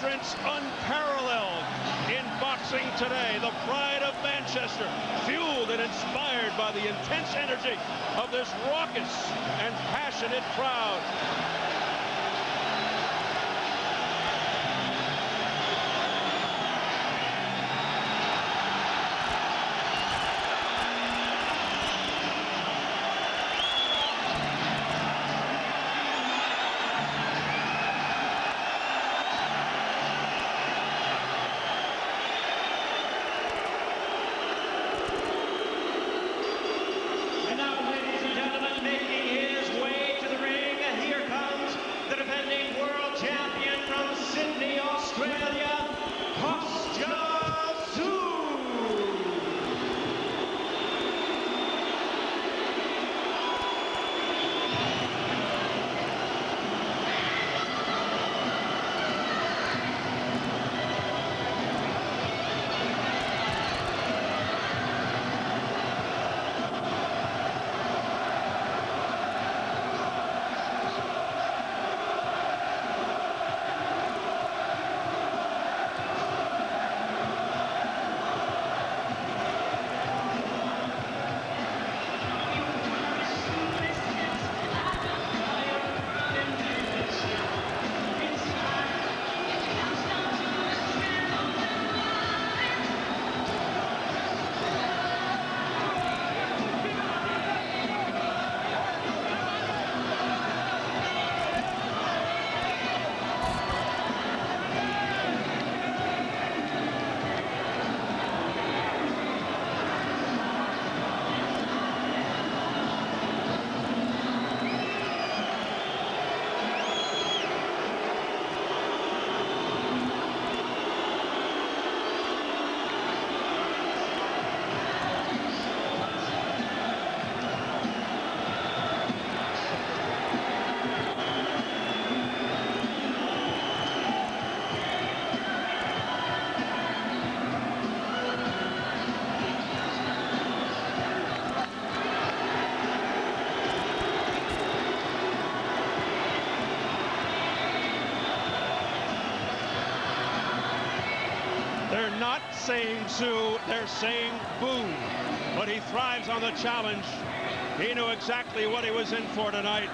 entrance unparalleled in boxing today. The pride of Manchester, fueled and inspired by the intense energy of this raucous and passionate crowd. They're not saying Tszyu, they're saying boo. But he thrives on the challenge. He knew exactly what he was in for tonight.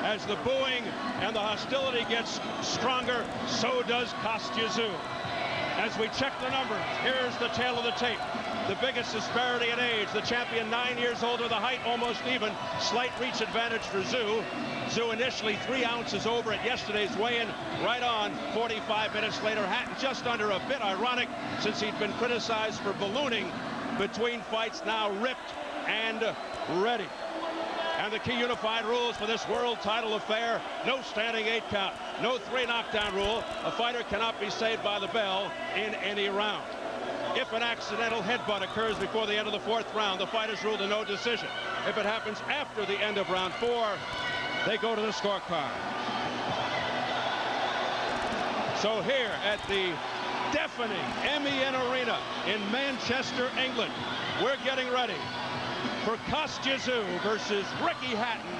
As the booing and the hostility gets stronger, so does Tszyu. As we check the numbers, here's the tail of the tape. The biggest disparity in age. The champion 9 years older, the height almost even. Slight reach advantage for Tszyu. Tszyu initially 3 ounces over at yesterday's weigh-in, right on 45 minutes later. Hatton just under, a bit ironic since he'd been criticized for ballooning between fights, now ripped and ready. And the key unified rules for this world title affair: no standing 8 count, no 3 knockdown rule. A fighter cannot be saved by the bell in any round. If an accidental headbutt occurs before the end of the 4th round, the fight is ruled a no decision. If it happens after the end of round 4, they go to the scorecard. So here at the deafening MEN Arena in Manchester, England, we're getting ready for Tszyu versus Ricky Hatton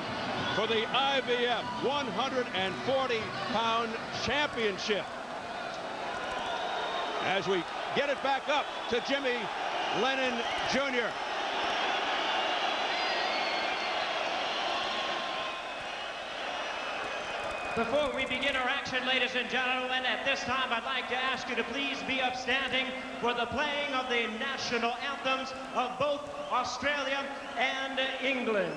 for the IBF 140-pound championship. As we get it back up to Jimmy Lennon Jr. Before we begin our action, ladies and gentlemen, at this time I'd like to ask you to please be upstanding for the playing of the national anthems of both Australia and England.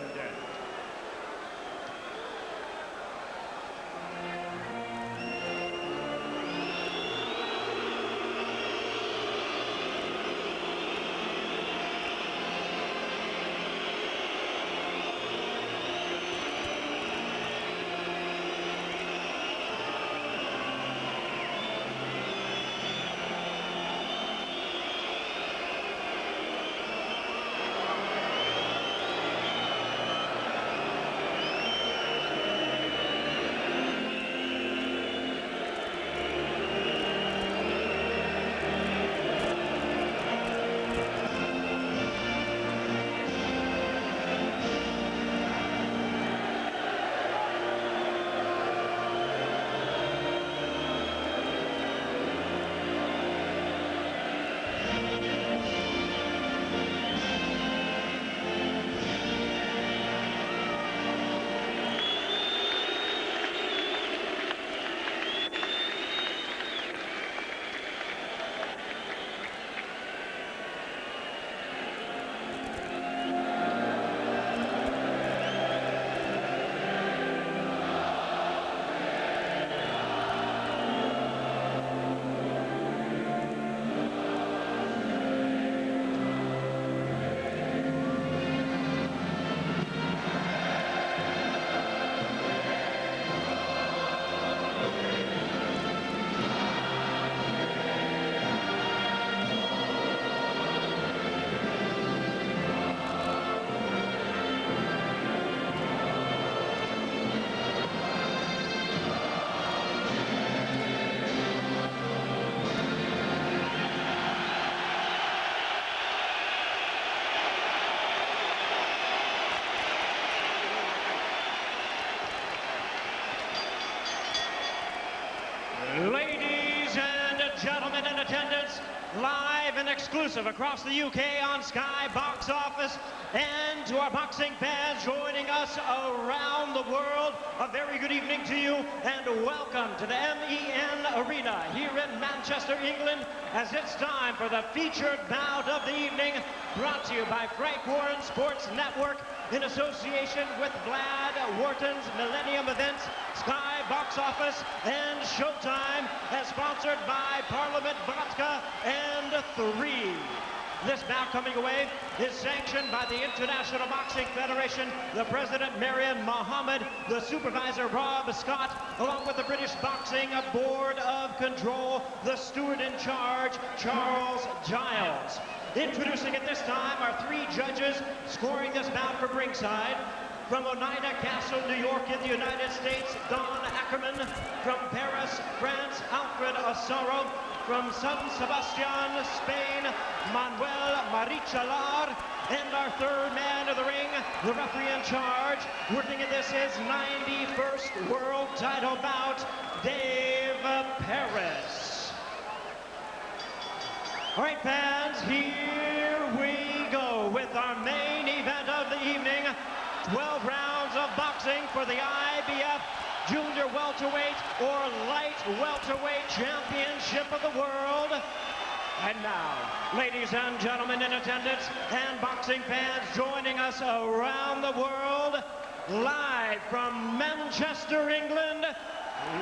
Ladies and gentlemen in attendance, live and exclusive across the UK on Sky Box Office, and to our boxing fans joining us around the world, a very good evening to you and welcome to the MEN Arena here in Manchester, England, as it's time for the featured bout of the evening, brought to you by Frank Warren Sports Network in association with Vlad Wharton's Millennium Events, Sky Box Office, and Showtime, as sponsored by Parliament Vodka and 3. This bout coming away is sanctioned by the International Boxing Federation, the president Marion Mohammed, the supervisor Rob Scott, along with the British Boxing Board of Control, the steward in charge Charles Giles. Introducing at this time are 3 judges scoring this bout from ringside. From Oneida Castle, New York in the United States, Don Ackerman. From Paris, France, Alfred Osoro. From San Sebastian, Spain, Manuel Marichalar. And our third man of the ring, the referee in charge, working in this his 91st world title bout, Dave Paris. All right, fans, here we go with our main event of the evening. 12 rounds of boxing for the IBF Junior Welterweight or Light Welterweight Championship of the world. And now, ladies and gentlemen in attendance and boxing fans joining us around the world, live from Manchester, England,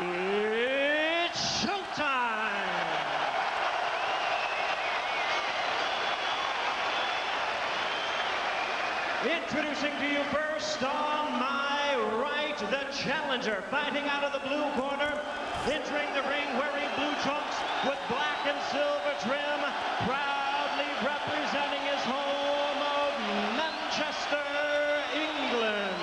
it's showtime! Introducing to you first on my right, the challenger, fighting out of the blue corner, entering the ring wearing blue trunks with black and silver trim, proudly representing his home of Manchester, England.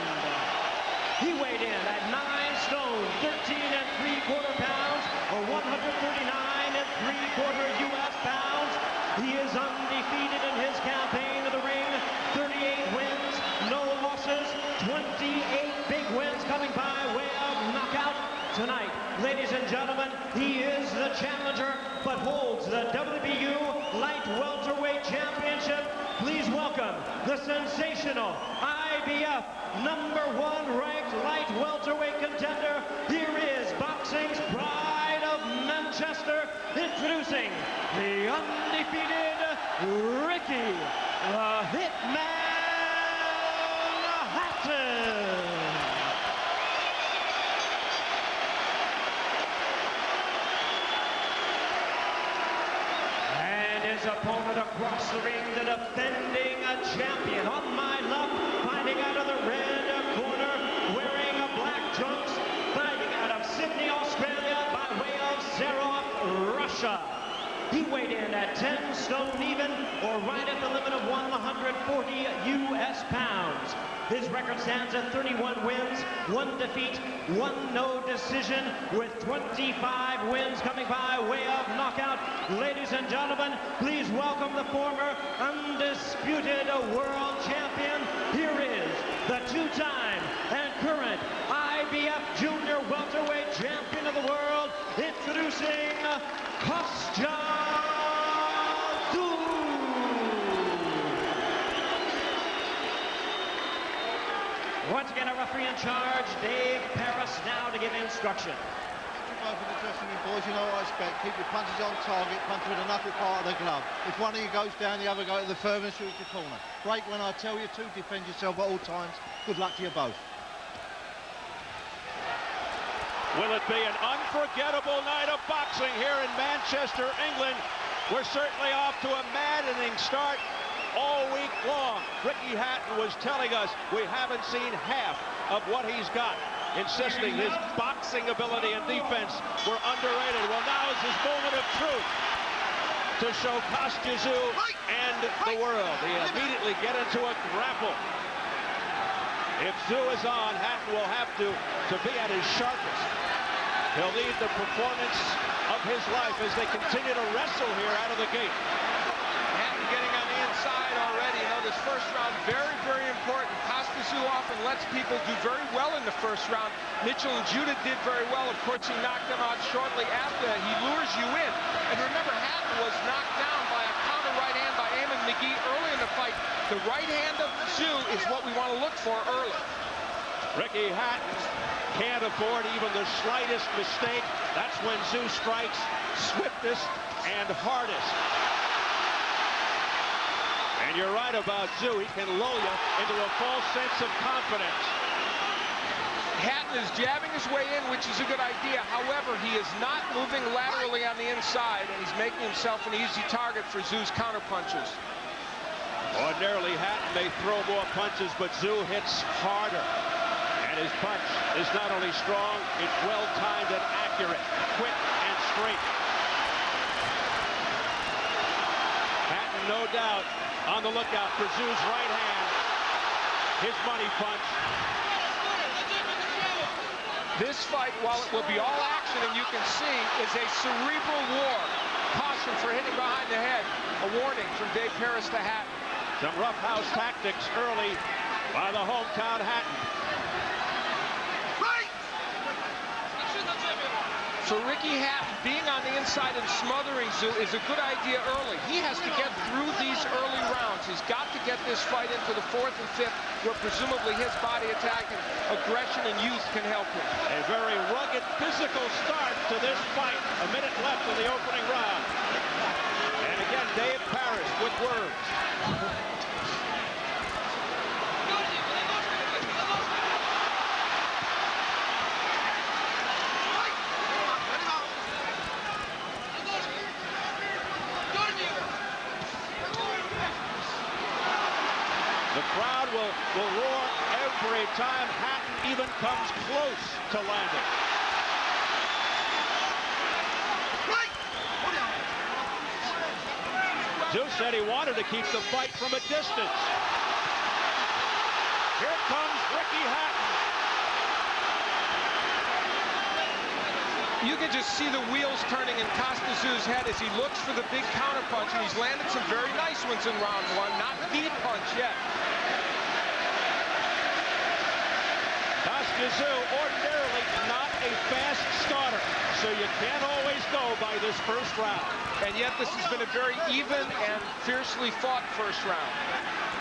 He weighed in at 9 stone, 13 3/4 pounds, or 139 3/4 US pounds. He is undefeated in his campaign of the ring, 38 wins, no losses, 28 big wins coming by way of knockout. Tonight, ladies and gentlemen, he is the challenger, but holds the WBU Light Welterweight Championship. Please welcome the sensational IBF #1 ranked Light Welterweight contender. Here is boxing's pride of Manchester, introducing the undefeated Ricky the Hitman Hatton. And his opponent across the ring, the defending champion. On my left, fighting out of the red corner, wearing a black trunks, fighting out of Sydney, Australia, by way of Sarov, Russia. He weighed in at 10 stone even, or right at the limit of 140 US pounds. His record stands at 31 wins, 1 defeat, 1 no decision, with 25 wins coming by way of knockout. Ladies and gentlemen, please welcome the former undisputed world champion. Here is the 2-time and current IBF Junior Welterweight Champion of the world, introducing Tszyu. Once again, a referee in charge, Dave Paris, now to give instruction. Both in the dressing room, boys, you know what I expect. Keep your punches on target, punch with the knuckle part of the glove. If one of you goes down, the other go to the furthest reach of the corner. Break when I tell you to, defend yourself at all times. Good luck to you both. Will it be an unforgettable night of boxing here in Manchester, England? We're certainly off to a maddening start all week long. Ricky Hatton was telling us we haven't seen half of what he's got, insisting his boxing ability and defense were underrated. Well, now is his moment of truth to show Tszyu and the world. He immediately get into a grapple. If Tszyu is on, Hatton will have to be at his sharpest. He'll need the performance of his life as they continue to wrestle here out of the gate. Hatton getting on the inside already. You know, this first round, very, very important. Tszyu often lets people do very well in the first round. Mitchell and Judah did very well. Of course, he knocked them out shortly after. He lures you in. And remember, Hatton was knocked down by a counter right hand by Eamon McGee early in the fight. The right hand of Tszyu is what we want to look for early. Ricky Hatton can't afford even the slightest mistake. That's when Tszyu strikes swiftest and hardest. And you're right about Tszyu. He can lull you into a false sense of confidence. Hatton is jabbing his way in, which is a good idea. However, he is not moving laterally on the inside, and he's making himself an easy target for Tszyu's counterpunches. Ordinarily, Hatton may throw more punches, but Tszyu hits harder. And his punch is not only strong, it's well-timed and accurate, quick and straight. Hatton, no doubt, on the lookout for Tszyu's right hand. His money punch. This fight, while it will be all action, and you can see, is a cerebral war. Caution for hitting behind the head. A warning from Dave Paris to Hatton. Some roughhouse tactics early by the hometown Hatton. For Ricky Hatton, being on the inside and smothering Tszyu is a good idea early. He has to get through these early rounds. He's got to get this fight into the 4th and 5th, where presumably his body attack and aggression and youth can help him. A very rugged physical start to this fight. A minute left in the opening round. And again, Dave Paris with words. The crowd will roar every time Hatton even comes close to landing. Tszyu said he wanted to keep the fight from a distance. Here comes Ricky Hatton. You can just see the wheels turning in Tszyu's head as he looks for the big counterpunch, and he's landed some very nice ones in round 1. Not the punch yet. Tszyu, ordinarily not a fast starter, so you can't always go by this first round. And yet this has been a very even and fiercely fought first round.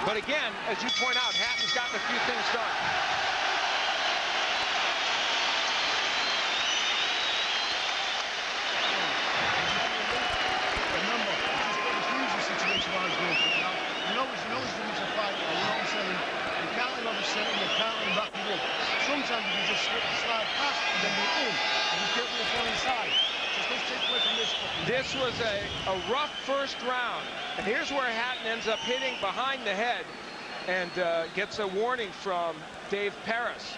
But again, as you point out, Hatton's gotten a few things done. Remember, it's a huge situation I was going through. Now, you know it's a fight, and you know what I'm saying? You can't another setting, you can't back it up. Sometimes you can just slide past and then go in, and you get the phone inside. Just let's take away from this. This was a rough first round, and here's where Hatton ends up hitting behind the head and gets a warning from Dave Paris.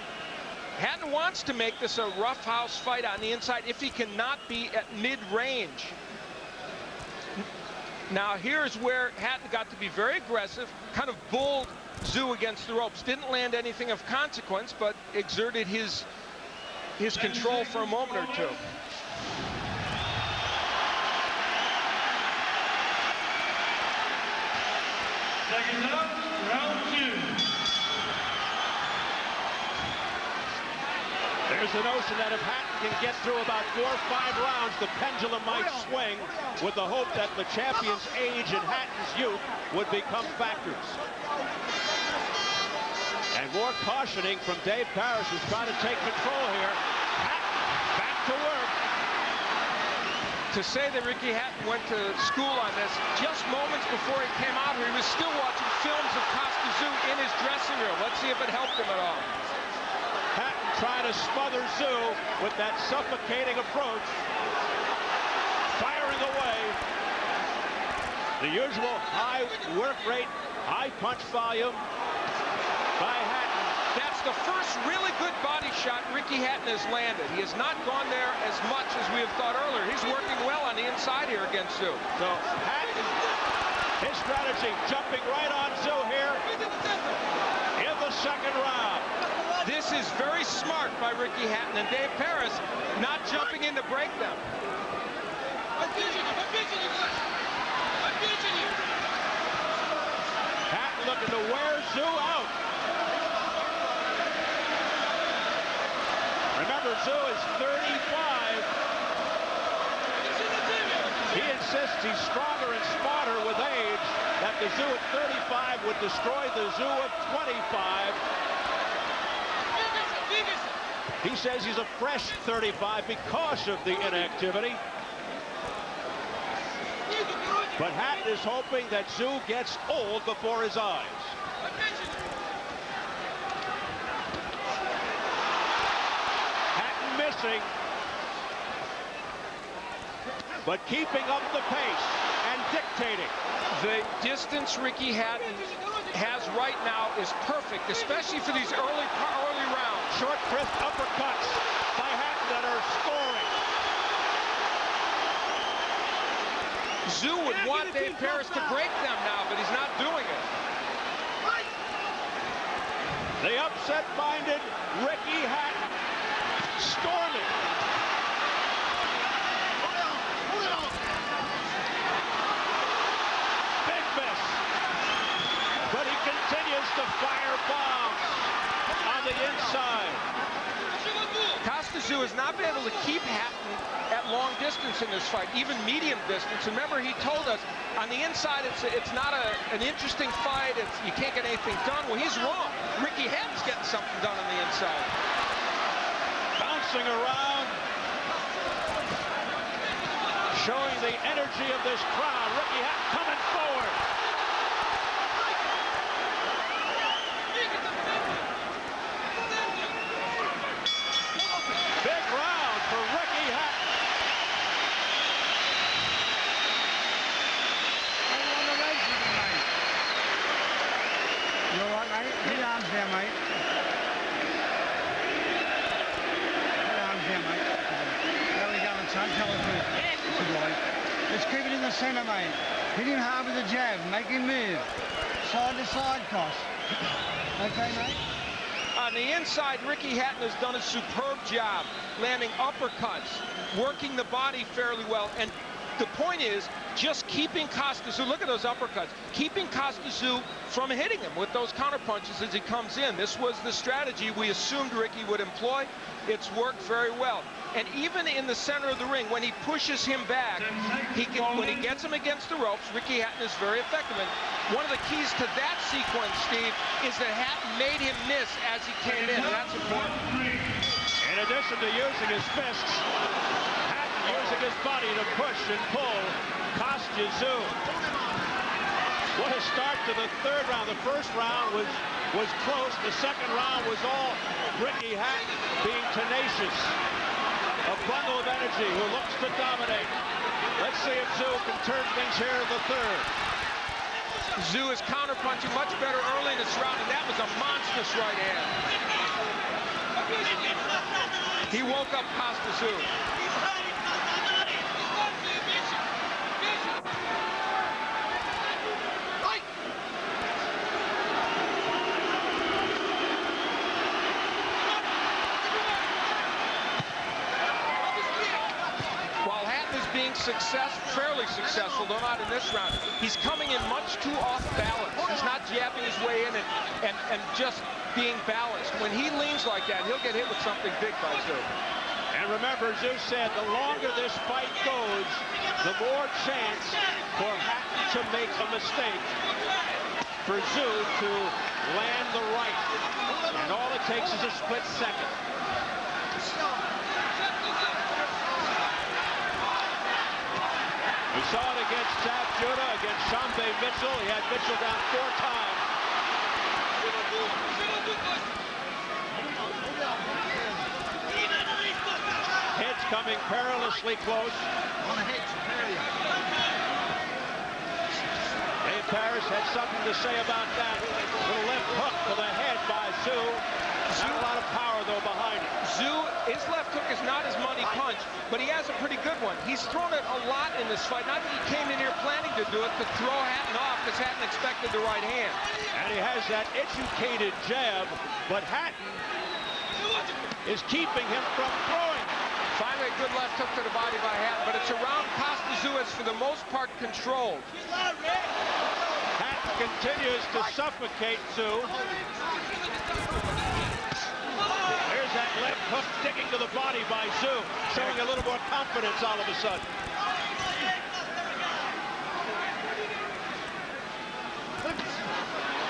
Hatton wants to make this a roughhouse fight on the inside if he cannot be at mid-range. Now here's where Hatton got to be very aggressive, kind of bulled Tszyu against the ropes. Didn't land anything of consequence, but exerted his control for a moment or two. Second up, round 2. There's the notion that if Hatton can get through about 4 or 5 rounds, the pendulum might swing, with the hope that the champion's age and Hatton's youth would become factors. And more cautioning from Dave Paris, who's trying to take control here. Hatton back to work. To say that Ricky Hatton went to school on this, just moments before he came out here, he was still watching films of Tszyu in his dressing room. Let's see if it helped him at all. Hatton trying to smother Tszyu with that suffocating approach. Firing away. The usual high work rate, high punch volume by Hatton. That's the first really good body shot Ricky Hatton has landed. He has not gone there as much as we have thought earlier. He's working well on the inside here against Tszyu. So Hatton, his strategy, jumping right on Tszyu here in the second round. This is very smart by Ricky Hatton, and Dave Paris not jumping in to break them. to wear Tszyu out. Remember, Tszyu is 35. He insists he's stronger and smarter with age, that the Tszyu at 35 would destroy the Tszyu of 25. He says he's a fresh 35 because of the inactivity. But Hatton is hoping that Tszyu gets old before his eyes. Hatton missing, but keeping up the pace and dictating. The distance Ricky Hatton has right now is perfect, especially for these early rounds. Short, crisp uppercuts by Hatton that are scoring. Tszyu would want Dave Paris to break them now, but he's not doing it. The upset-minded Ricky Hatton storming. Big miss. But he continues to fire bombs on the inside. Tszyu has not been able to keep Hatton at long distance in this fight, even medium distance. Remember, he told us on the inside it's not an interesting fight. You can't get anything done. Well, he's wrong. Ricky Hatton's getting something done on the inside. Bouncing around, showing the energy of this crowd. Ricky Hatton coming forward. Big round for Ricky Hatton. You all right, mate? Hit arms there, mate. Hit arms there, mate. There we go, son. Tell us who. Good boy. Let's keep it in the centre, mate. Hit him hard with a jab. Make him move. Side to side, Cos. Okay, mate? On the inside, Ricky Hatton has done a superb job landing uppercuts, working the body fairly well, and the point is just keeping Tszyu, look at those uppercuts, keeping Tszyu from hitting him with those counterpunches as he comes in. This was the strategy we assumed Ricky would employ. It's worked very well. And even in the center of the ring, when he pushes him back, when he gets him against the ropes, Ricky Hatton is very effective. And one of the keys to that sequence, Steve, is that Hatton made him miss as he came in, and that's important. In addition to using his fists, Hatton using his body to push and pull Tszyu. What a start to the third round. The first round was close. The second round was all Ricky Hatton being tenacious. A bundle of energy who looks to dominate. Let's see if Tszyu can turn things here in the third. Tszyu is counterpunching much better early in this round, and that was a monstrous right hand. He woke up Tszyu. Fairly successful, though not in this round. He's coming in much too off balance. He's not jabbing his way in and just being balanced. When he leans like that, he'll get hit with something big by Tszyu. And remember, Tszyu said the longer this fight goes, the more chance for Hatton to make a mistake, for Tszyu to land the right. And all it takes is a split second. We saw it against Tszyu, against Shambe Mitchell. He had Mitchell down 4 times. Heads coming perilously close. On the head, superior. Dave Paris had something to say about that. Little left hook to the head by Tszyu. Not a lot of power, though, behind it. Tszyu, his left hook is not his money punch, but he has a pretty good one. He's thrown it a lot in this fight. Not that he came in here planning to do it, to throw Hatton off because Hatton expected the right hand. And he has that educated jab, but Hatton is keeping him from throwing. Finally, a good left hook to the body by Hatton, but it's around Tszyu is for the most part controlled. Hatton continues to suffocate Tszyu. Here's that left hook sticking to the body by Tszyu, showing a little more confidence all of a sudden.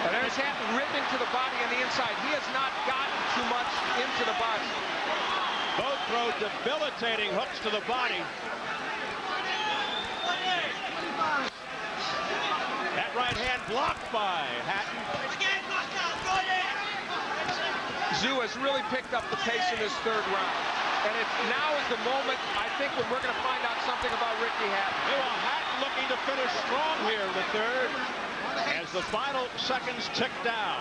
There's Hatton ripping to the body on the inside. He has not gotten too much into the body. Both throw debilitating hooks to the body. That right hand blocked by Hatton. Tszyu has really picked up the pace in this third round. And now is the moment, I think, when we're going to find out something about Ricky Hatton. Well, Hatton looking to finish strong here in the third as the final seconds tick down.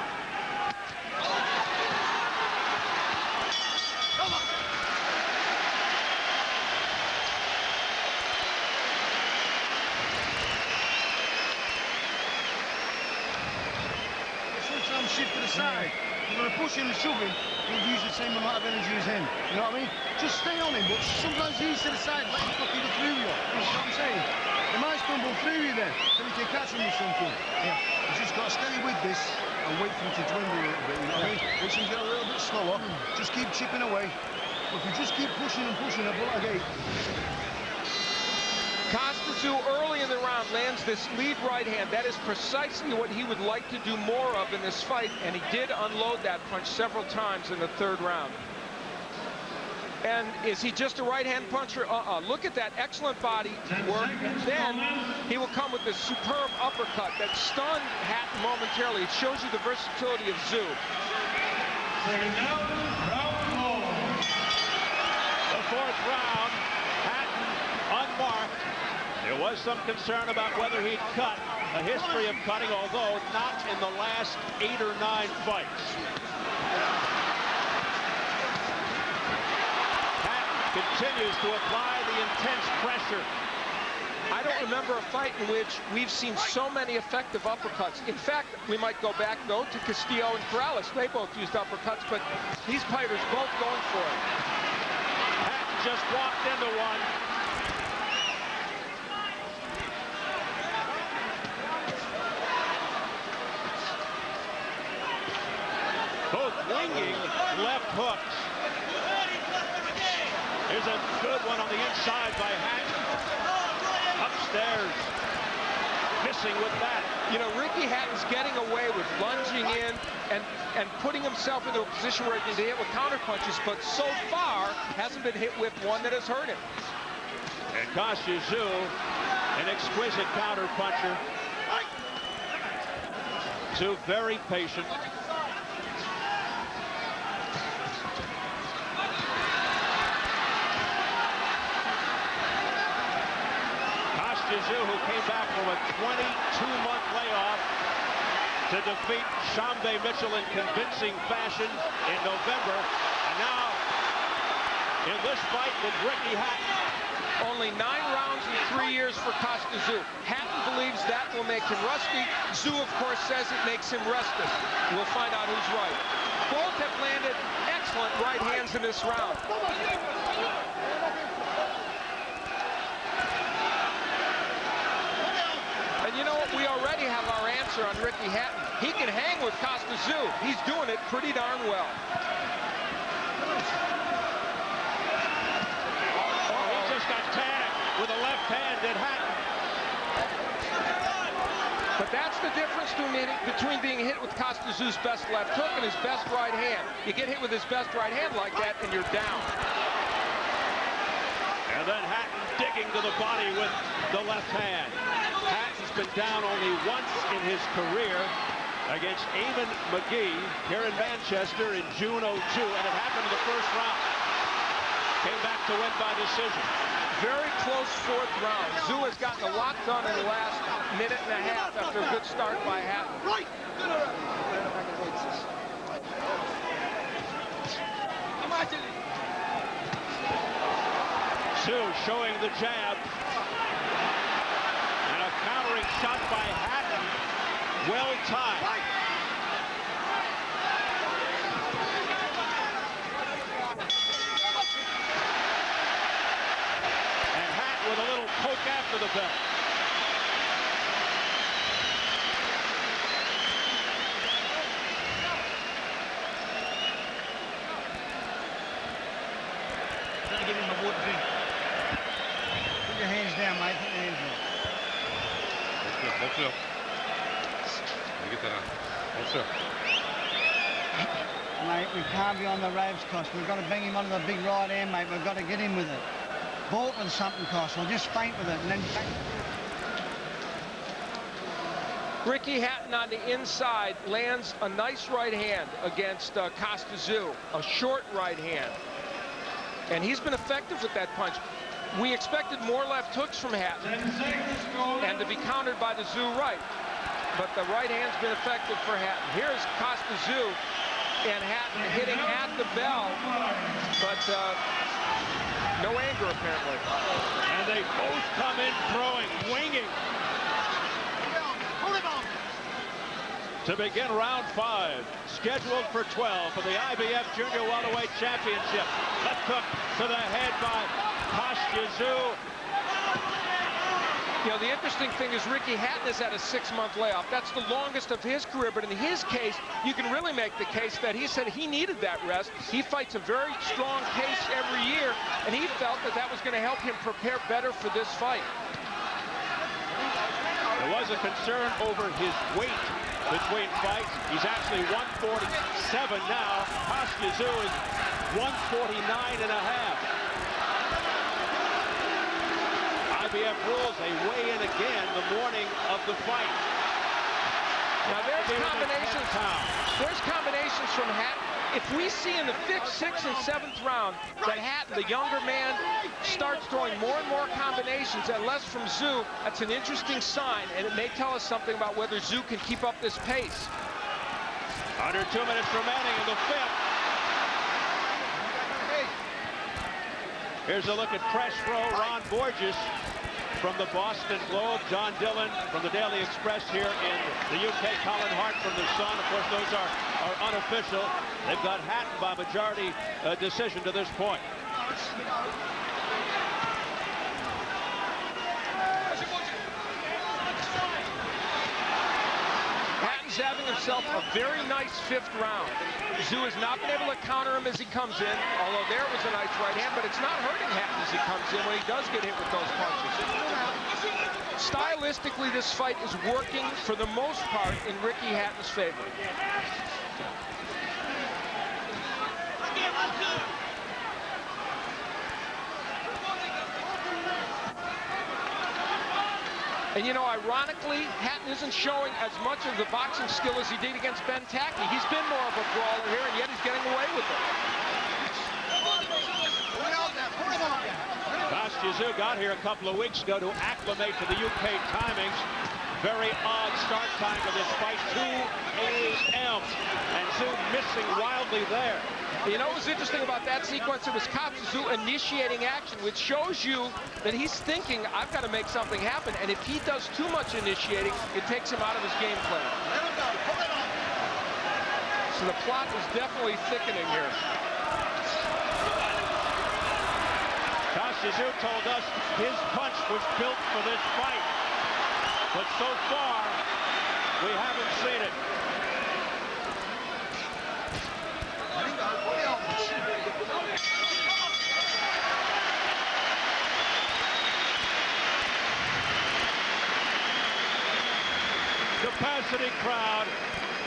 Sometimes shift to the side. You're going to push him and shove him, you'll use the same amount of energy as him. You know what I mean? Just stay on him, but sometimes he's to the side, let him fucking go through you. You know what I'm saying? He might stumble through you then, so he can catch him with something. Yeah. You've just got to stay with this and wait for him to dwindle a little bit, you know what I mean? Once he get a little bit slower, just keep chipping away. But if you just keep pushing and pushing, a bullet a gate. Tszyu early in the round lands this lead right hand. That is precisely what he would like to do more of in this fight, and he did unload that punch several times in the third round. And is he just a right-hand puncher? Look at that excellent body work. And then he will come with this superb uppercut that stunned Hatton momentarily. It shows you the versatility of Tszyu. The fourth round, Hatton unmarked. There was some concern about whether he'd cut. A history of cutting, although not in the last 8 or 9 fights. Hatton continues to apply the intense pressure. I don't remember a fight in which we've seen so many effective uppercuts. In fact, we might go back, though, to Castillo and Corrales. They both used uppercuts, but these fighters both going for it. Hatton just walked into one. Both winging left hooks. Here's a good one on the inside by Hatton. Upstairs. Missing with that. You know, Ricky Hatton's getting away with lunging in and putting himself into a position where he can hit with counter punches, but so far hasn't been hit with one that has hurt him. And Tszyu, an exquisite counter puncher. Tszyu very patient. Tszyu, who came back from a 22-month layoff to defeat Shambe Mitchell in convincing fashion in November. And now, in this fight with Ricky Hatton. Only 9 rounds in 3 years for Tszyu. Hatton believes that will make him rusty. Tszyu, of course, says it makes him rested. We'll find out who's right. Both have landed excellent right hands in this round. And you know what? We already have our answer on Ricky Hatton. He can hang with Tszyu. He's doing it pretty darn well. He just got tagged with a left hand at Hatton. But that's the difference between being hit with Tszyu's best left hook and his best right hand. You get hit with his best right hand like that, and you're down. And then Hatton digging to the body with the left hand. Hatton's been down only once in his career against Eamon McGee here in Manchester in June '02, and it happened in the first round. Came back to win by decision. Very close fourth round. Tszyu has gotten a lot done in the last minute and a half after a good start by Hatton. Right! Tszyu showing the jab. And a countering shot by Hatton. Well timed. And Hatton with a little poke after the belt. the hands down, mate. Put the hands down. Hold still. Get that on. Hold still. Mate, we can't be on the ropes, Cost. We've got to bang him onto the big right hand, mate. We've got to get him with it. Bolton something, Cost. We'll just feint with it and then bang. Ricky Hatton on the inside lands a nice right hand against Tszyu, a short right hand. And he's been effective with that punch. We expected more left hooks from Hatton and to be countered by the Tszyu right. But the right hand's been effective for Hatton. Here's Tszyu and Hatton hitting at the bell, but no anger apparently. And they both come in throwing, winging. To begin round 5, scheduled for 12 for the IBF Junior Welterweight Championship. Left hook to the head by Tszyu. You know, the interesting thing is Ricky Hatton has had a 6-month layoff. That's the longest of his career, but in his case, you can really make the case that he said he needed that rest. He fights a very strong pace every year, and he felt that that was going to help him prepare better for this fight. There was a concern over his weight between fights. He's actually 147 now. Tszyu is 149 and a half. IBF rules they weigh in again the morning of the fight. Now there's combinations from Hatton. If we see in the 5th, 6th, and 7th round that Hatton, the younger man, starts throwing more and more combinations and less from Tszyu, that's an interesting sign, and it may tell us something about whether Tszyu can keep up this pace. Under 2 minutes remaining in the 5th. Here's a look at press row. Ron Borges from the Boston Globe, John Dillon from the Daily Express here in the UK, Colin Hart from the Sun. Of course, those are unofficial. They've got Hatton by majority decision to this point. Hatton's having himself a very nice 5th round. Tszyu has not been able to counter him as he comes in, although there was a nice right hand, but it's not hurting Hatton as he comes in when he does get hit with those punches. Stylistically, this fight is working for the most part in Ricky Hatton's favor. And you know, ironically, Hatton isn't showing as much of the boxing skill as he did against Ben Tackey. He's been more of a brawler here, and yet he's getting away with it. Tszyu got here a couple of weeks ago to acclimate to the UK timings. Very odd start time for this fight, 2 a.m. And Tszyu missing wildly there. You know what's interesting about that sequence? It was Tszyu initiating action, which shows you that he's thinking, I've got to make something happen. And if he does too much initiating, it takes him out of his game plan. So the plot is definitely thickening here. Tszyu told us his punch was built for this fight. But so far, we haven't seen it. Capacity crowd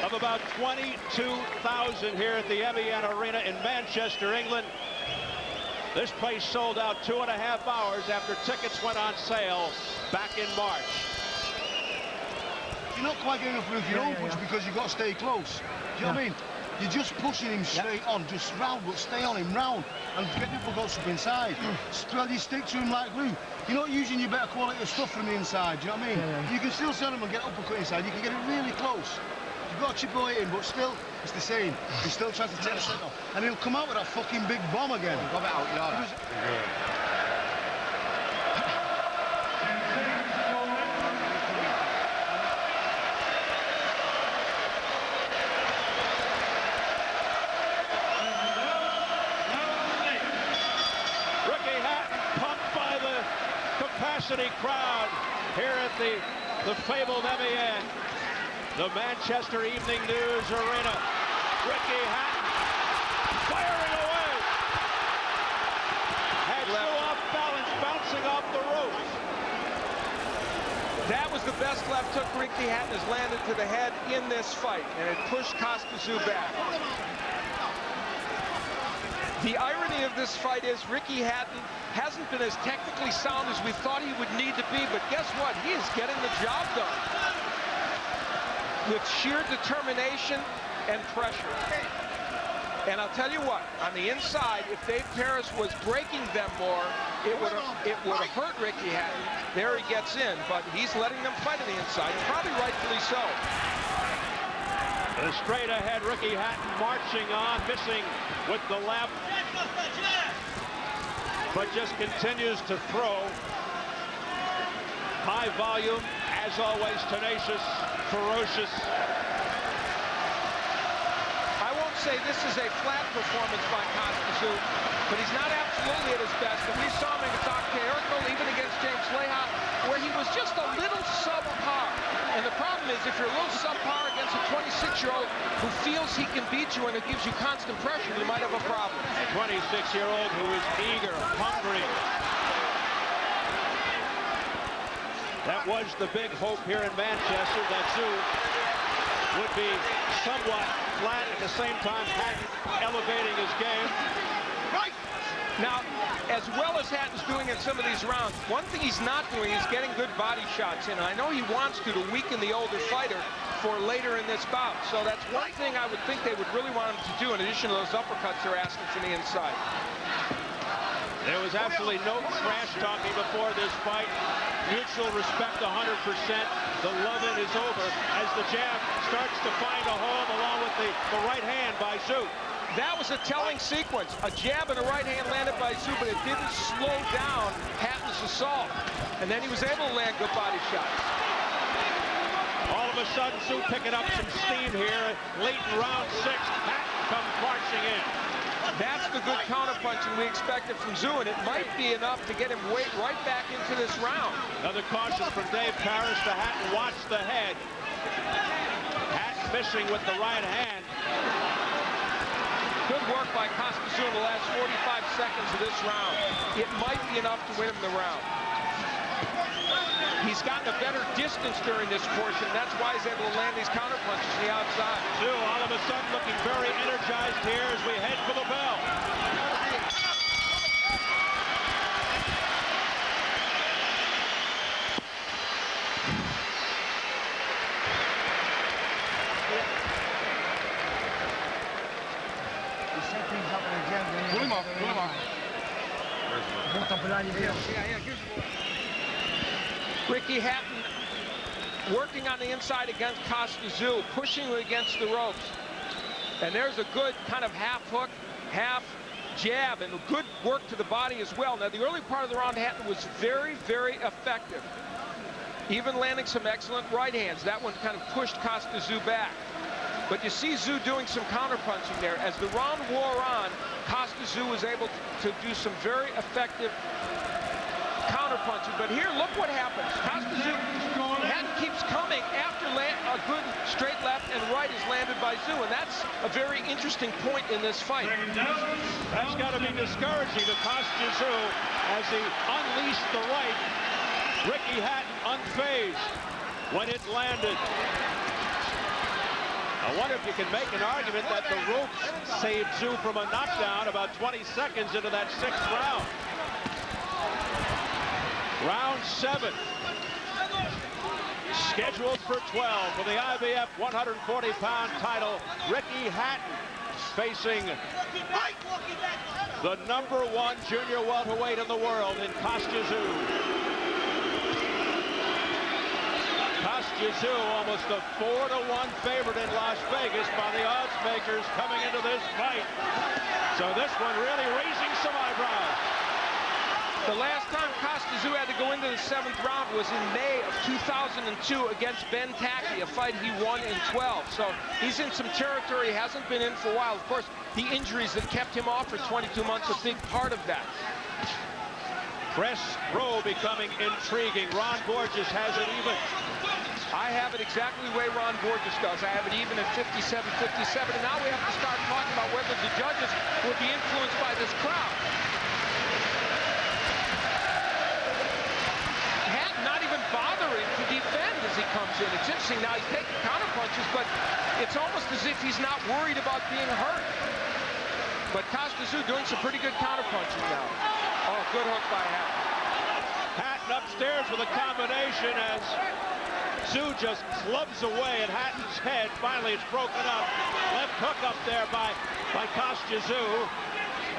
of about 22,000 here at the Evian Arena in Manchester, England. This place sold out 2.5 hours after tickets went on sale back in March. You're not quite getting enough with your own punch because you've got to stay close. Do you know what I mean? You're just pushing him straight on, just round, but stay on him round and get people got up inside. Well, you stick to him like glue. You're not using your better quality of stuff from the inside, do you know what I mean? You can still sell him and get uppercut inside. You can get it really close. You've got to chip away in, but still, it's the same. He's still trying to take the center off. And he'll come out with that fucking big bomb again. Got it out, yeah. Ricky Hatton pumped by the capacity crowd here at the fabled Evian. The Manchester Evening News Arena. Ricky Hatton firing away. Had Tszyu off balance, bouncing off the ropes. That was the best left hook Ricky Hatton has landed to the head in this fight, and it pushed Tszyu back. The irony of this fight is Ricky Hatton hasn't been as technically sound as we thought he would need to be, but guess what? He is getting the job done with sheer determination and pressure. And I'll tell you what, on the inside, if Dave Paris was breaking them more, it would have hurt Ricky Hatton. There he gets in, but he's letting them fight on the inside, probably rightfully so. The straight ahead Ricky Hatton marching on, missing with the left, but just continues to throw. High volume, as always, tenacious, ferocious. I won't say this is a flat performance by Tszyu, but he's not absolutely at his best. And we saw him against Erkel, even against James Leha, where he was just a little subpar. And the problem is, if you're a little subpar against a 26-year-old who feels he can beat you and it gives you constant pressure, you might have a problem. A 26-year-old who is eager, hungry. That was the big hope here in Manchester, that Tszyu would be somewhat flat, at the same time Hatton elevating his game. Now, as well as Hatton's doing in some of these rounds, one thing he's not doing is getting good body shots in. And I know he wants to weaken the older fighter for later in this bout. So that's one thing I would think they would really want him to do, in addition to those uppercuts they're asking from the inside. There was absolutely no trash talking before this fight. Mutual respect 100%. The loving is over as the jab starts to find a home along with the right hand by Tszyu. That was a telling sequence. A jab and a right hand landed by Tszyu, but it didn't slow down Hatton's assault. And then he was able to land good body shots. All of a sudden, Tszyu picking up some steam here. Late in round 6, Hatton comes marching in. That's the good counterpunching we expected from Tszyu, and it might be enough to get him right back into this round. Another caution from Dave Paris to Hatton. Watch the head. Hatton missing with the right hand. Good work by Tszyu in the last 45 seconds of this round. It might be enough to win him the round. He's gotten a better distance during this portion. That's why he's able to land these counterpunches to the outside. Tszyu all of a sudden looking very energized here as we head for the bell. Pull him off, pull him off. Ricky Hatton working on the inside against Tszyu, pushing him against the ropes. And there's a good kind of half hook, half jab, and good work to the body as well. Now, the early part of the round, Hatton was very, very effective. Even landing some excellent right hands. That one kind of pushed Tszyu back. But you see Tszyu doing some counterpunching there. As the round wore on, Tszyu was able to do some very effective counterpunching. But here, look what happens. Tszyu, Hatton keeps coming after a good straight left and right is landed by Tszyu. And that's a very interesting point in this fight. That's got to be discouraging to Tszyu as he unleashed the right. Ricky Hatton unfazed when it landed. I wonder if you can make an argument that the ropes saved Tszyu from a knockdown about 20 seconds into that 6th round. Round 7. Scheduled for 12 for the IBF 140-pound title. Ricky Hatton facing the #1 junior welterweight in the world in Tszyu. Tszyu, almost a 4-1 favorite in Las Vegas by the odds makers coming into this fight. So this one really raising some eyebrows. The last time Tszyu had to go into the 7th round was in May of 2002 against Ben Tackey, a fight he won in 12. So he's in some territory he hasn't been in for a while. Of course, the injuries that kept him off for 22 months, a big part of that. Press row becoming intriguing. Ron Borges has it even. I have it exactly the way Ron Borges does. I have it even at 57-57. And now we have to start talking about whether the judges will be influenced by this crowd. Hatton not even bothering to comes in. It's interesting now, he's taking counter punches, but it's almost as if he's not worried about being hurt. But Tszyu doing some pretty good counter punches now. Oh, good hook by Hatton. Hatton upstairs with a combination as Tszyu just clubs away at Hatton's head. Finally, it's broken up. Left hook up there by Tszyu.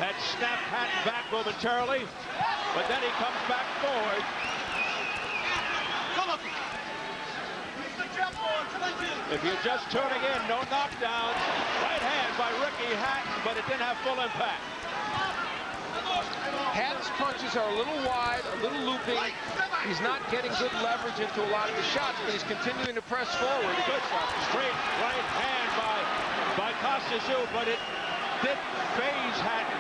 That snapped Hatton back momentarily, but then he comes back forward. If you're just tuning in, no knockdowns. Right hand by Ricky Hatton, but it didn't have full impact. Hatton's punches are a little wide, a little looping. He's not getting good leverage into a lot of the shots, but he's continuing to press forward. Good straight right hand by Tszyu, but it didn't phase Hatton.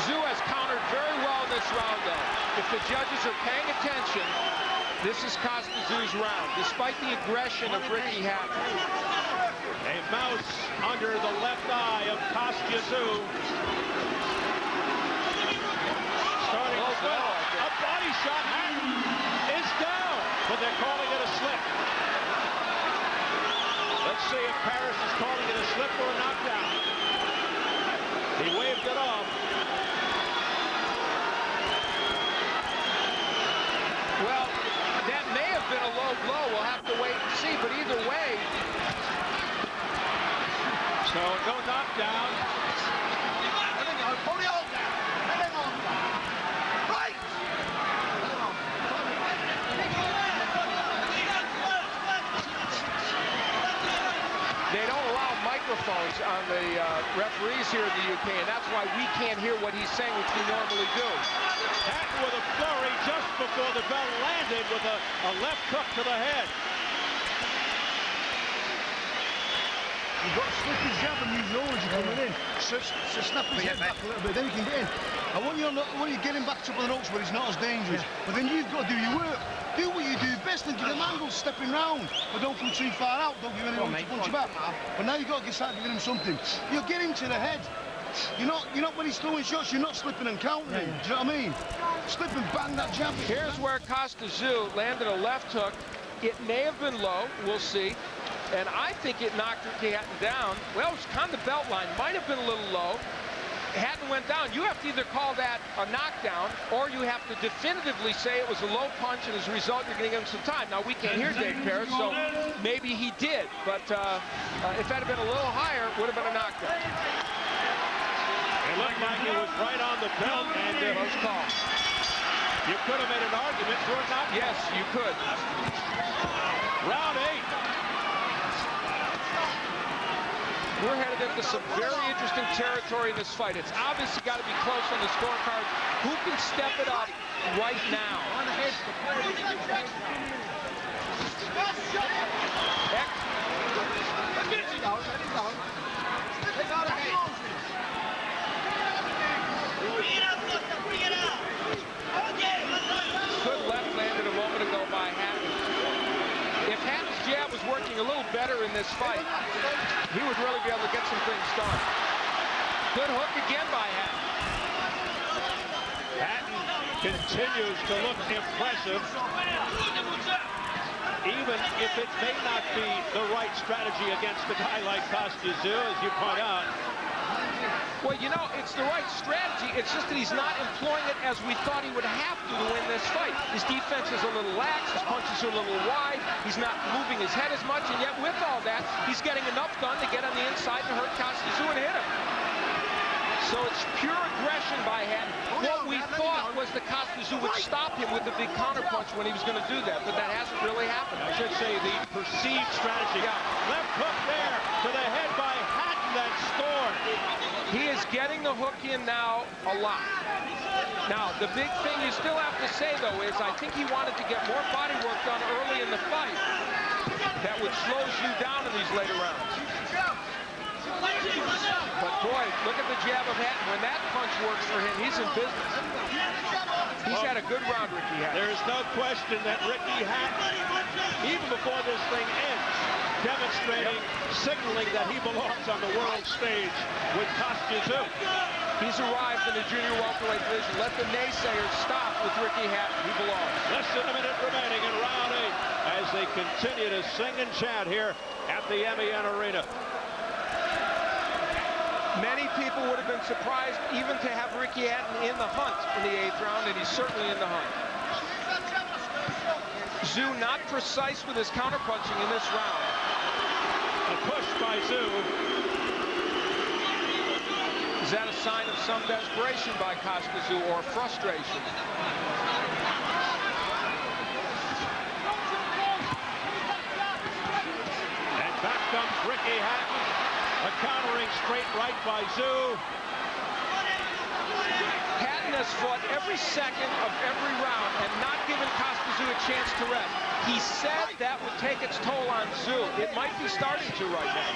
Tszyu has countered very well this round, though. If the judges are paying attention, this is Tszyu's round, despite the aggression of Ricky Hatton. A mouse under the left eye of Tszyu. Starting to go. A body shot. Hatton is down, but they're calling it a slip. Let's see if Paris is calling it a slip or a knockdown. He waved it off. Well, that may have been a low blow. We'll have to wait and see, but either way. So no knockdown. They don't allow microphones on the referees here in the UK, and that's why we can't hear what he's saying, which we normally do. Hatton with a flurry just before the bell landed with a left hook to the head. You've got to slip his jab and use your as you're coming in. So snap his head back a little bit, then you can get in. I want you getting back up on the ropes where it's not as dangerous. But then you've got to do your work. Do what you do best and give him angles stepping round. But don't come too far out. Don't give anyone to punch you back. But now you've got to start giving him something. You'll get him to the head. You're not when he's throwing shots, you're not slipping and countering. Do you know what I mean? Slip and bang that jab. Here's where Tszyu landed a left hook. It may have been low. We'll see. And I think it knocked Ricky Hatton down. Well, it was on the belt line. Might have been a little low. Hatton went down. You have to either call that a knockdown, or you have to definitively say it was a low punch, and as a result, you're going to give him some time. Now, we can't hear Dave Paris, so maybe he did. But if that had been a little higher, it would have been a knockdown. It looked like it was right on the belt, and close call. You could have made an argument for a knockdown. Yes, you could. Round 8. We're headed into some very interesting territory in this fight. It's obviously got to be close on the scorecard. Who can step it up right now? Good left landed a moment ago by Hatton. If Hatton's jab was working a little better in this fight, he would really be able to get some things done. Good hook again by Hatton. Hatton continues to look impressive, even if it may not be the right strategy against a guy like Tszyu, as you point out. Well, you know, it's the right strategy. It's just that he's not employing it as we thought he would have to win this fight. His defense is a little lax. His punches are a little wide. He's not moving his head as much. And yet, with all that, he's getting enough done to get on the inside and hurt Tszyu and hit him. So it's pure aggression by Hatton. What we thought was that Tszyu would stop him with a big counterpunch when he was going to do that, but that hasn't really happened. I should say the perceived strategy. Yeah. Left hook there to the head by Hatton that scored. He is getting the hook in now a lot. Now, the big thing you still have to say, though, is I think he wanted to get more body work done early in the fight. That would slow you down in these later rounds. But, boy, look at the jab of Hatton. When that punch works for him, he's in business. He's had a good round, Ricky Hatton. There is no question that Ricky Hatton, even before this thing ends, demonstrating, signaling that he belongs on the world stage with Tszyu. He's arrived in the junior welterweight division. Let the naysayers stop with Ricky Hatton. He belongs. Less than a minute remaining in round 8 as they continue to sing and chant here at the MEN Arena. Many people would have been surprised even to have Ricky Hatton in the hunt in the 8th round, and he's certainly in the hunt. Tszyu not precise with his counterpunching in this round. A push by Tszyu. Is that a sign of some desperation by Tszyu or frustration? And back comes Ricky Hatton. A countering straight right by Tszyu. Hatton has fought every second of every round and not given Tszyu a chance to rest. He said that would take its toll on Tszyu. It might be starting to right now.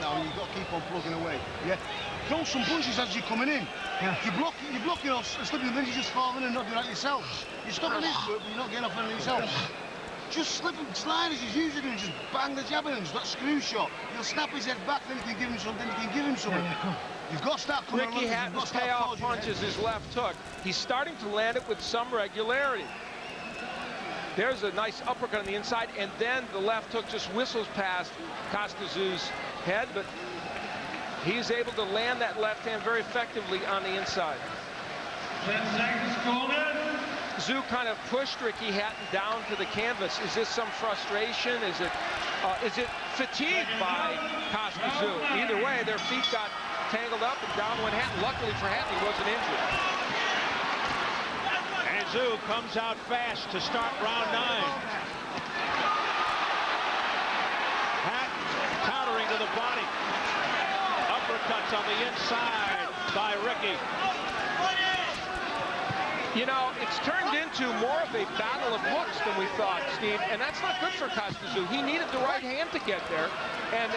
Now you've got to keep on plugging away. Yeah. Throw some punches as you're coming in. Yeah. You're blocking off, slipping, then you're just falling and not doing that yourself. You're stopping this work, but you're not getting off anything yourself. Just slip and slide as he's usually doing, just bang the jab at him, that screw shot. You'll snap his head back, then you can give him something, you can give him something. Yeah, you've got to start coming Ricky Hatton's payoff punch is his left hook. He's starting to land it with some regularity. There's a nice uppercut on the inside, and then the left hook just whistles past Tszyu's head, but he's able to land that left hand very effectively on the inside. 10 seconds, corner. Tszyu kind of pushed Ricky Hatton down to the canvas. Is this some frustration? Is it fatigue by Tszyu? Either way, their feet got tangled up and down went Hatton. Luckily for Hatton, he wasn't injured. And Tszyu comes out fast to start round 9. Hatton countering to the body. Uppercuts on the inside by Ricky. You know, it's turned into more of a battle of hooks than we thought, Steve, and that's not good for Tszyu. He needed the right hand to get there, and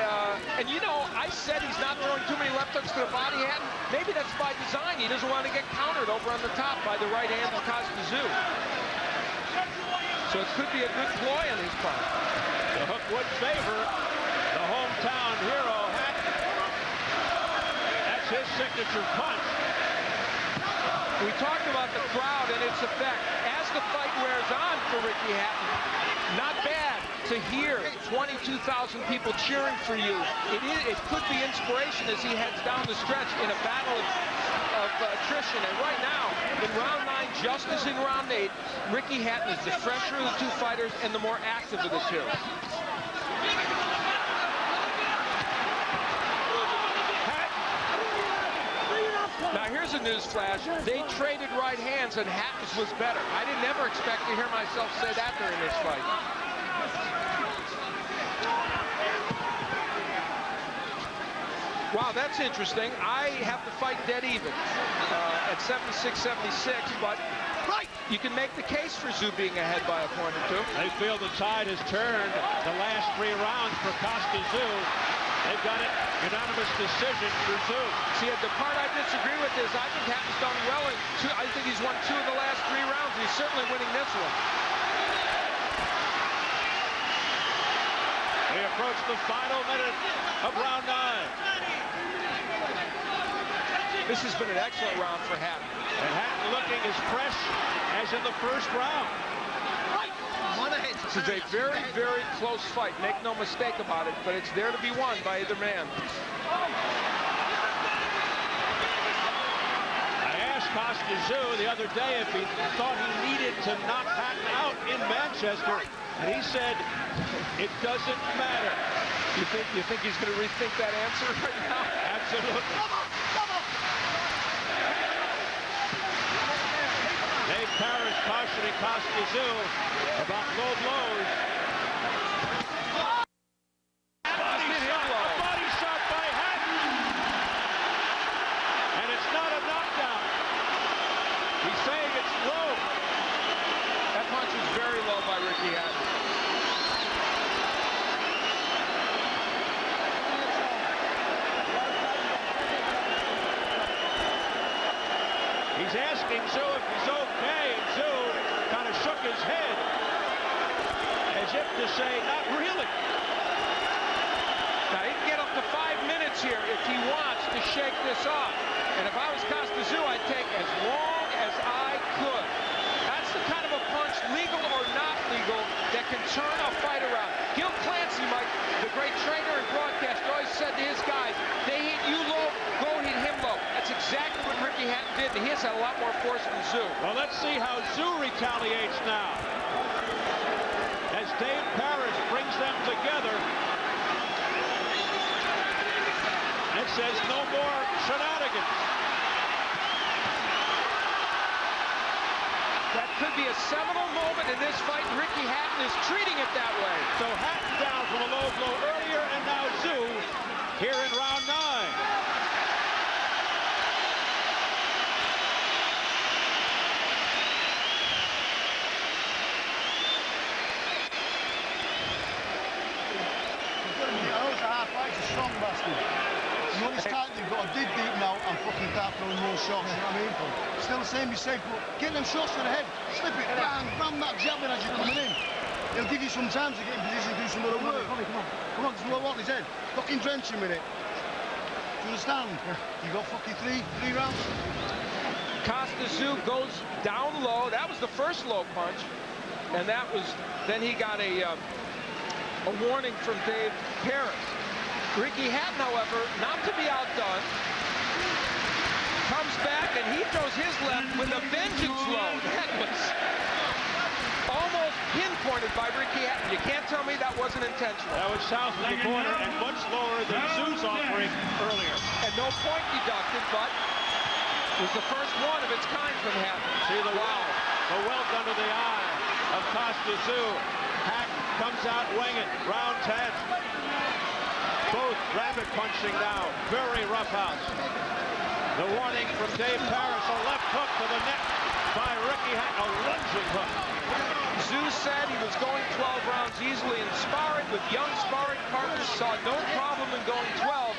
you know, I said he's not throwing too many left hooks to the body, Hatton. Maybe that's by design. He doesn't want to get countered over on the top by the right hand of Tszyu. So it could be a good ploy on his part. The hook would favor the hometown hero, Hatton. That's his signature punch. We talked about the crowd and its effect. As the fight wears on for Ricky Hatton, not bad to hear 22,000 people cheering for you. It could be inspiration as he heads down the stretch in a battle of attrition. And right now, in round 9, just as in round 8, Ricky Hatton is the fresher of the two fighters and the more active of the two. Now here's a news flash. They traded right hands and Hatton's was better. I didn't ever expect to hear myself say that during this fight. Wow, that's interesting. I have to fight dead even at 76-76, but you can make the case for Tszyu being ahead by a point or two. They feel the tide has turned the last 3 rounds for Tszyu. They've got it. Unanimous decision for Tszyu. See, the part I disagree with is I think Hatton's done well. I think he's won 2 of the last 3 rounds. He's certainly winning this one. We approach the final minute of round 9. This has been an excellent round for Hatton. And Hatton looking as fresh as in the first round. This is a very, very close fight. Make no mistake about it, but it's there to be won by either man. I asked Tszyu the other day if he thought he needed to knock Hatton out in Manchester, and he said, it doesn't matter. You think he's going to rethink that answer right now? Absolutely. Dave Parrish cautioning Tszyu about low blows. A body shot by Hatton. And it's not a knockdown. He's saying it's low. That punch was very low by Ricky Hatton. He's asking Tszyu if he's okay, and Tszyu kind of shook his head as if to say, not really. Now, he can get up to 5 minutes here if he wants to shake this off. And if I was Tszyu, I'd take as long as I could. That's the kind of a punch, legal or not legal, that can turn a fight around. Gil Clancy, Mike, the great trainer and broadcaster, always said to his guys, they hit you low, go hit him low. That's exactly what Ricky Hatton did, and he has had a lot more force than Tszyu. Well, let's see how Tszyu retaliates now. As Dave Parrish brings them together. It says no more shenanigans. That could be a seminal moment in this fight. Ricky Hatton is treating it that way. So Hatton down from a low blow earlier, and now Tszyu here in round 9. It's a strong bastard. You know this time they've got a dig deep now and fucking start throwing more shots, you know what I mean? Still the same, be safe, but get them shots to the head, slip it, bang, bam that javelin as you're coming in. He'll give you some time to get in position to do some other work. Come on, just blow out his head. Fucking drench him in it. Do you understand? You got fucking three rounds. Tszyu goes down low. That was the first low punch. And that was, then he got a warning from Dave Parrish. Ricky Hatton, however, not to be outdone, comes back and he throws his left with a vengeance low. That was almost pinpointed by Ricky Hatton. You can't tell me that wasn't intentional. That was south of the corner and much lower than Tszyu's offering earlier. And no point deducted, but it was the first one of its kind from Hatton. See the welt under the eye of Tszyu. Hatton comes out winging. Round 10. Both rabbit punching now. Very rough house. The warning from Dave Parrish. A left hook to the neck by Ricky Hatton. A lunging hook. Tszyu said he was going 12 rounds easily in sparring with young sparring partners. Saw no problem in going 12.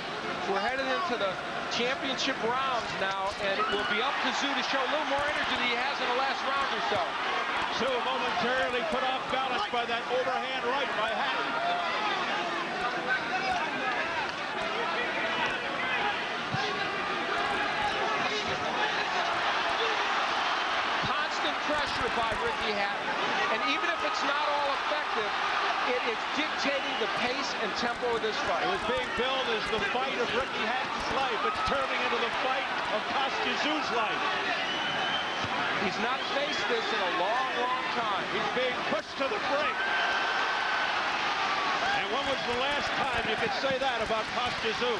We're headed into the championship rounds now, and it will be up to Tszyu to show a little more energy than he has in the last round or so. Tszyu momentarily put off balance by that overhand right by Hatton. Pressure by Ricky Hatton, and even if it's not all effective, it is dictating the pace and tempo of this fight. It was being billed as the fight of Ricky Hatton's life. It's turning into the fight of Tszyu's life. He's not faced this in a long, long time. He's being pushed to the brink. And when was the last time you could say that about Tszyu?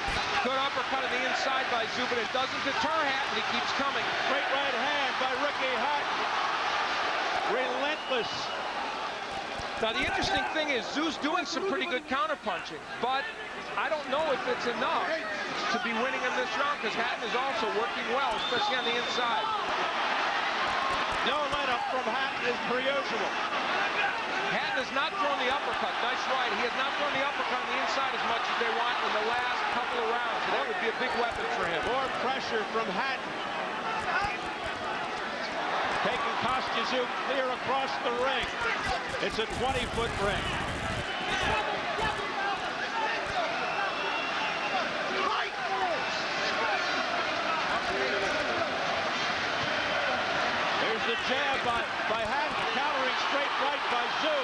Good uppercut on the inside by Tszyu, but it doesn't deter Hatton. He keeps coming. Straight right hand by Ricky Hatton. Relentless. Now, the interesting thing is Tszyu's doing some pretty good counterpunching, but I don't know if it's enough to be winning in this round, because Hatton is also working well, especially on the inside. No let-up from Hatton as per usual. Hatton has not thrown the uppercut. Nice right. He has not thrown the uppercut on the inside as much as they want in the last couple of rounds. So that would be a big weapon for him. More pressure from Hatton. Taking Tszyu clear across the ring. It's a 20-foot ring. There's the jab by Hatton, countering straight right by Tszyu.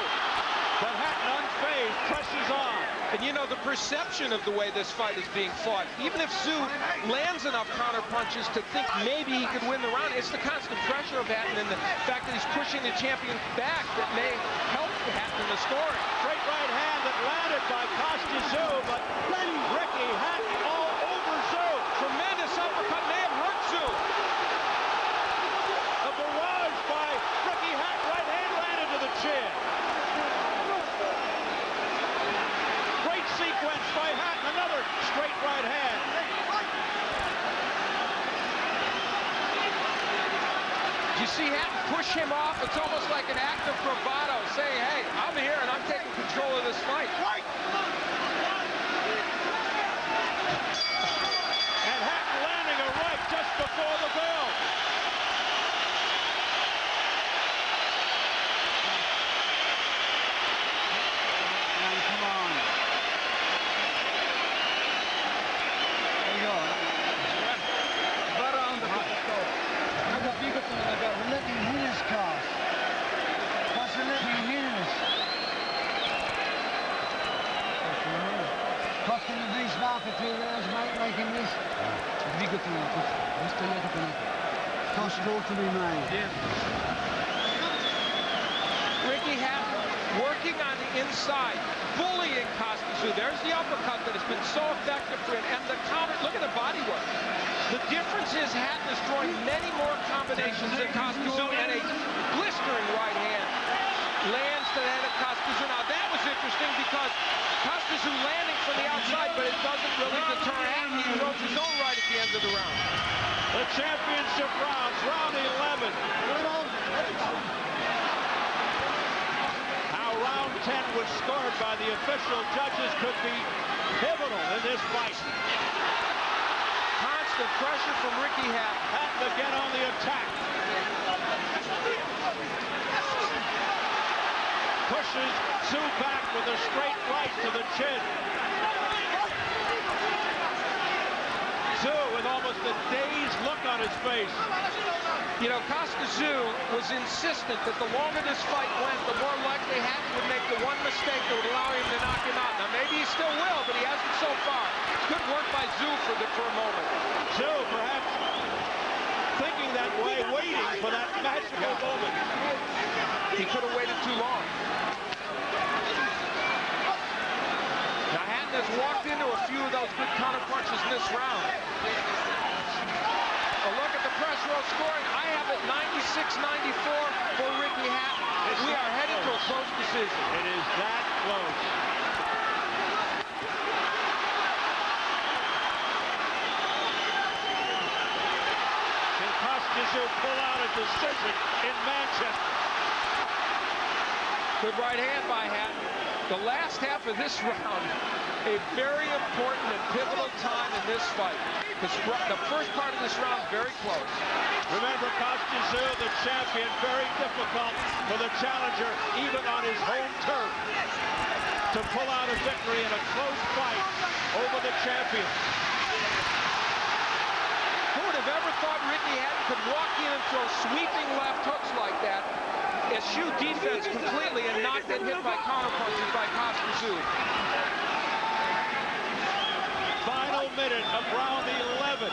But Hatton unfazed, presses on. And you know, the perception of the way this fight is being fought, even if Tszyu lands enough counter punches to think maybe he could win the round, it's the constant pressure of Hatton and the fact that he's pushing the champion back that may help Hatton in the scoring. Straight right hand that landed by Tszyu, but Ricky Hatton all over Tszyu. Tremendous uppercut may have hurt Tszyu. A barrage by Ricky Hatton, right hand landed to the chin. Great sequence by Hatton, another straight right hand. You see Hatton push him off. It's almost like an act of bravado, saying, hey, I'm here and I'm taking control of this fight. And Hatton landing a right just before the bell. Ricky Hatton working on the inside, bullying Tszyu. There's the uppercut that has been so effective for him. And the counter, look at the body work. The difference is Hatton is throwing many more combinations than Tszyu, and a blistering right hand lands to the head of Tszyu. Now that was interesting because Tszyu landing from the outside, but it doesn't really deter Hatton. He throws his own right at the end of the round. The championship rounds, round 11. How round 10 was scored by the official judges could be pivotal in this fight. Constant pressure from Ricky Hatton. Hatton again on the attack. Pushes Tszyu back with a straight right to the chin. Tszyu with almost a dazed look on his face. You know, Tszyu was insistent that the longer this fight went, the more likely Hatton would make the one mistake that would allow him to knock him out. Now, maybe he still will, but he hasn't so far. Good work by Tszyu for a moment. Tszyu perhaps thinking that way, waiting for that magical moment. He could have waited too long. Now, Hatton has walked into a few of those good counter punches in this round. A look at the press row scoring. I have it 96-94 for Ricky Hatton. We are headed to a close decision. It is that close. Can Tszyu pull out a decision in Manchester? Good right hand by Hatton. The last half of this round, a very important and pivotal time in this fight. Because the first part of this round, very close. Remember, Tszyu, the champion, very difficult for the challenger, even on his home turf, to pull out a victory in a close fight over the champion. Who would have ever thought Ricky Hatton could walk in and throw sweeping left hooks like that? Eschew defense completely and not get hit by counterpunches by Tszyu. Final minute of round 11.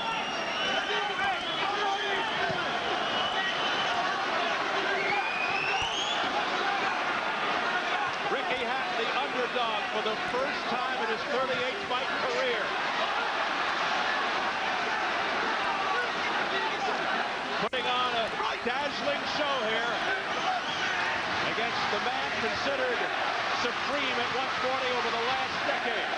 Ricky Hatton, the underdog for the first time in his 38-fight career. Putting on a dazzling show here against the man considered supreme at 140 over the last decade.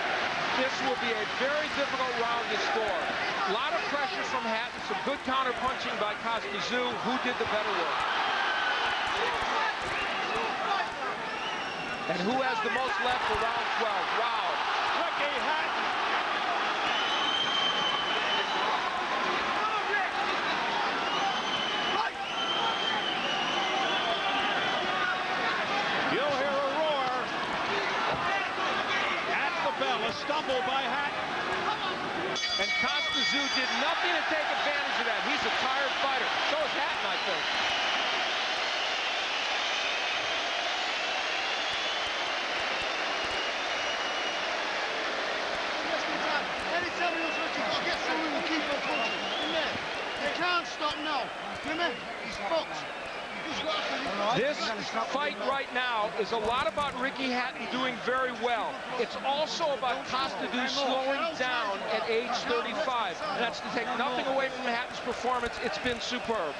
This will be a very difficult round to score. A lot of pressure from Hatton, some good counter punching by Tszyu. Who did the better work? And who has the most left for round 12? Wow. Ricky Hatton. You'll hear a roar at the bell. A stumble by Hatton. And Tszyu did nothing to take advantage of that. He's a tired fighter. So is Hatton, I think. Anytime he looks like he just gets through and keep on punching. In there. You can't stop now. Remember, he's fucked. This fight right now is a lot about Ricky Hatton doing very well. It's also about Tszyu slowing down at age 35. And that's to take nothing away from Hatton's performance. It's been superb.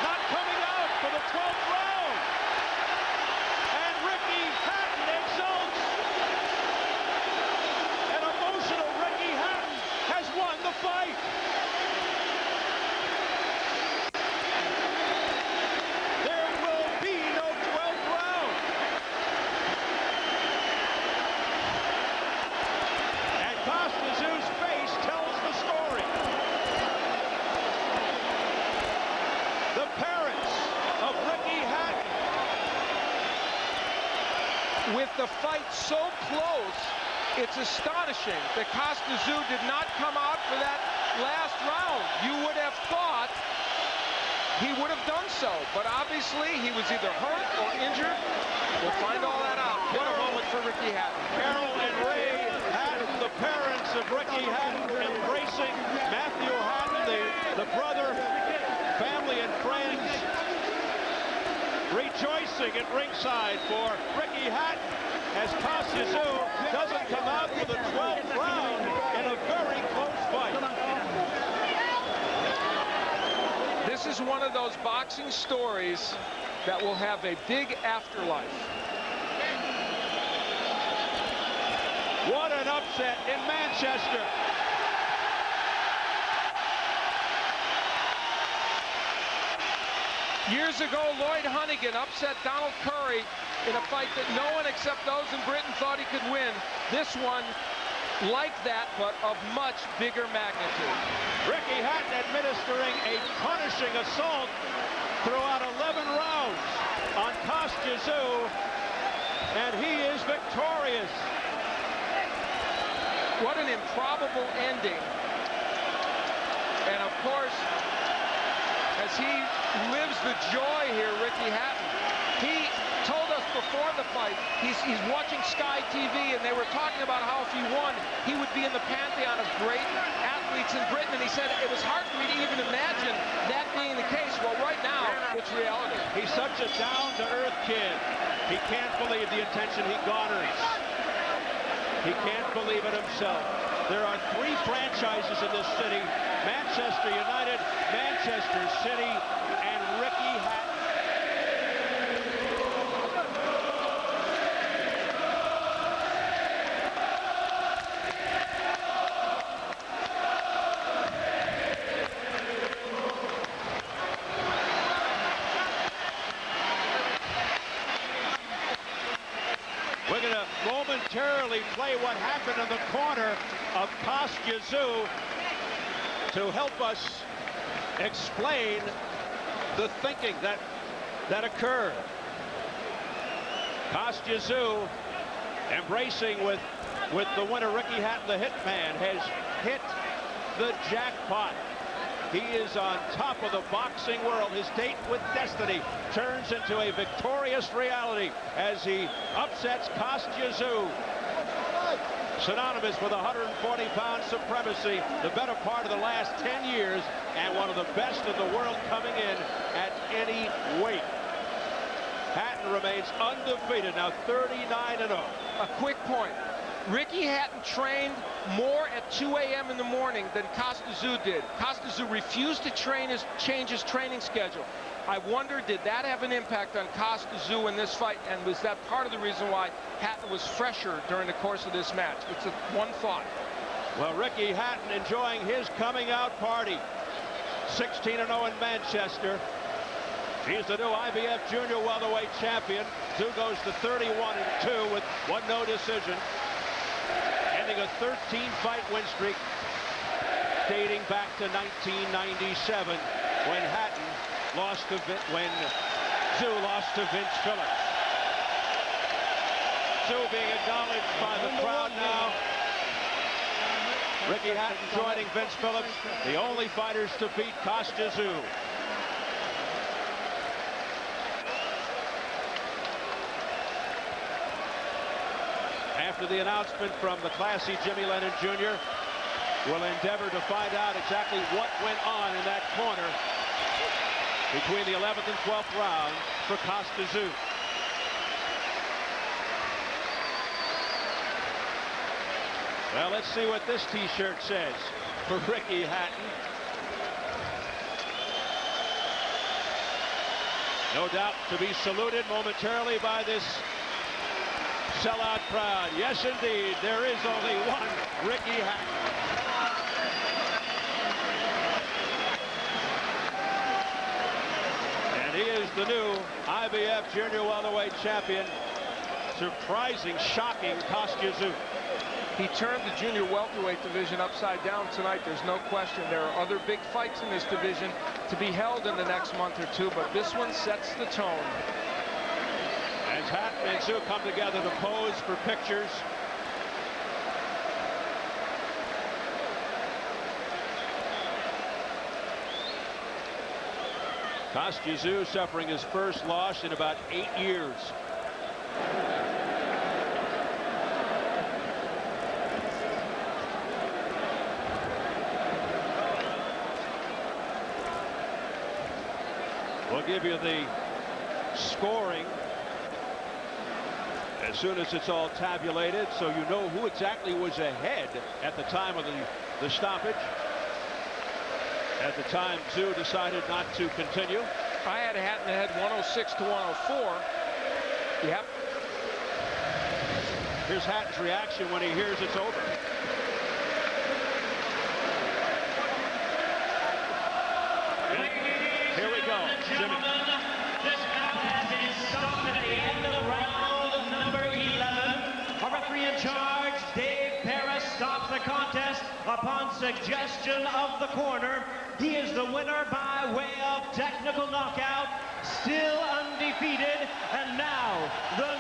Not coming out for the 12th round. And Ricky with the fight so close, it's astonishing that Tszyu did not come out for that last round. You would have thought he would have done so, but obviously he was either hurt or injured. We'll find all that out. What a moment for Ricky Hatton. Carol and Ray Hatton, the parents of Ricky Hatton, embracing Matthew Hatton, the brother, family and friends, rejoicing at ringside for Ricky Hatton as Tszyu doesn't come out for the 12th round in a very close fight. This is one of those boxing stories that will have a big afterlife. What an upset in Manchester. Years ago, Lloyd Hunnigan upset Donald Curry in a fight that no one except those in Britain thought he could win. This one, like that, but of much bigger magnitude. Ricky Hatton administering a punishing assault throughout 11 rounds on Tszyu, and he is victorious. What an improbable ending. And of course, as he lives the joy here, Ricky Hatton, he told us before the fight, he's watching Sky TV, and they were talking about how if he won, he would be in the pantheon of great athletes in Britain, and he said it was hard for me to even imagine that being the case. Well, right now, it's reality. He's such a down-to-earth kid. He can't believe the attention he garners. He can't believe it himself. There are 3 franchises in this city: Manchester United, Manchester City, and Ricky Hatton. We're going to momentarily play what happened in the corner of Tszyu to help us explain the thinking that occurred. Tszyu embracing with the winner, Ricky Hatton, the hitman, has hit the jackpot. He is on top of the boxing world. His date with destiny turns into a victorious reality as he upsets Tszyu. Synonymous with 140-pound supremacy, the better part of the last 10 years, and one of the best in the world coming in at any weight. Hatton remains undefeated, now 39-0. A quick point. Ricky Hatton trained more at 2 a.m. in the morning than Tszyu did. Tszyu refused to change his training schedule. I wonder, did that have an impact on Tszyu in this fight, and was that part of the reason why Hatton was fresher during the course of this match? It's one thought. Well, Ricky Hatton enjoying his coming out party. 16-0 in Manchester. He's the new IBF Junior Welterweight champion. Tszyu goes to 31-2 with 1 no decision. Ending a 13-fight win streak dating back to 1997 when Tszyu lost to Vince Phillips. Tszyu being acknowledged by the crowd now. Ricky Hatton joining Vince Phillips, the only fighters to beat Tszyu. After the announcement from the classy Jimmy Lennon Jr., we'll endeavor to find out exactly what went on in that corner between the 11th and 12th round for Tszyu. Well, let's see what this t-shirt says for Ricky Hatton. No doubt to be saluted momentarily by this sellout crowd. Yes, indeed, there is only one Ricky Hatton. And he is the new IBF Junior Welterweight champion. Surprising, shocking Tszyu. He turned the junior welterweight division upside down tonight. There's no question. There are other big fights in this division to be held in the next month or two, but this one sets the tone. And as Hatton and Tszyu come together to pose for pictures. Tszyu suffering his first loss in about 8 years. We'll give you the scoring as soon as it's all tabulated, so you know who exactly was ahead at the time of the stoppage. At the time, Tszyu decided not to continue. I had Hatton ahead 106 to 104. Yep. Here's Hatton's reaction when he hears it's over. Here we go, Jimmy. This bout has been stopped at the end of round number 11. Number 3 in charge, Dave Paris, stops the contest upon suggestion of the corner. He is the winner by way of technical knockout, still undefeated, and now the